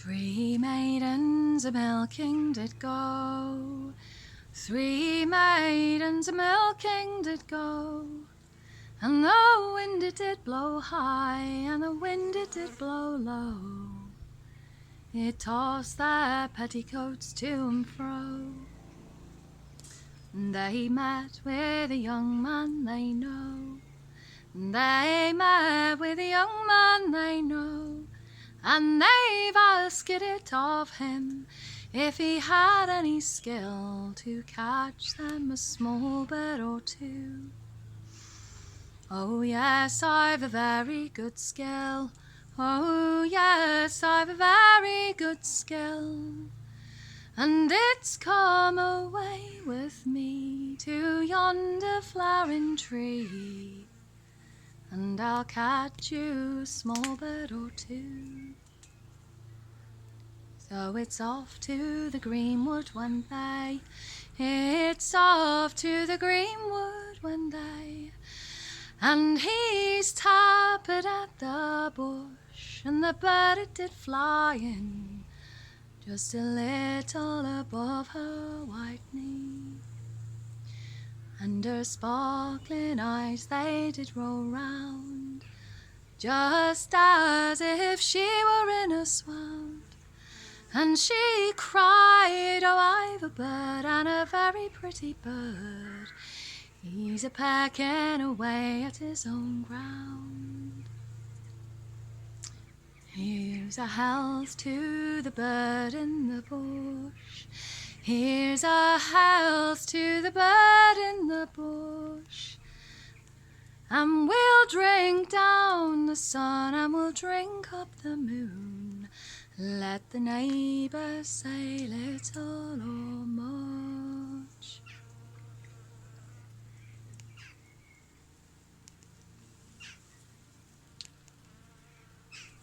Three maidens a-milking did go, 3 maidens a-milking did go, and the wind it did blow high, and the wind it did blow low. It tossed their petticoats to and fro. They met with a young man they know, they met with a young man they know, and they've asked it of him if he had any skill to catch them a small bird or two. Oh yes, I've a very good skill, oh yes, I've a very good skill, and it's come away with me to yonder flowering tree, and I'll catch you a small bird or two. So it's off to the greenwood one day, it's off to the greenwood one day, and he's tapped at the bush, and the bird it did fly in, just a little above her white knee. And her sparkling eyes they did roll round, just as if she were in a swound. And she cried, oh, I've a bird, and a very pretty bird, he's a-pecking away at his own ground. Here's a health to the bird in the bush, here's a health to the bird in the bush, and we'll drink down the sun, and we'll drink up the moon, let the neighbours say little or more.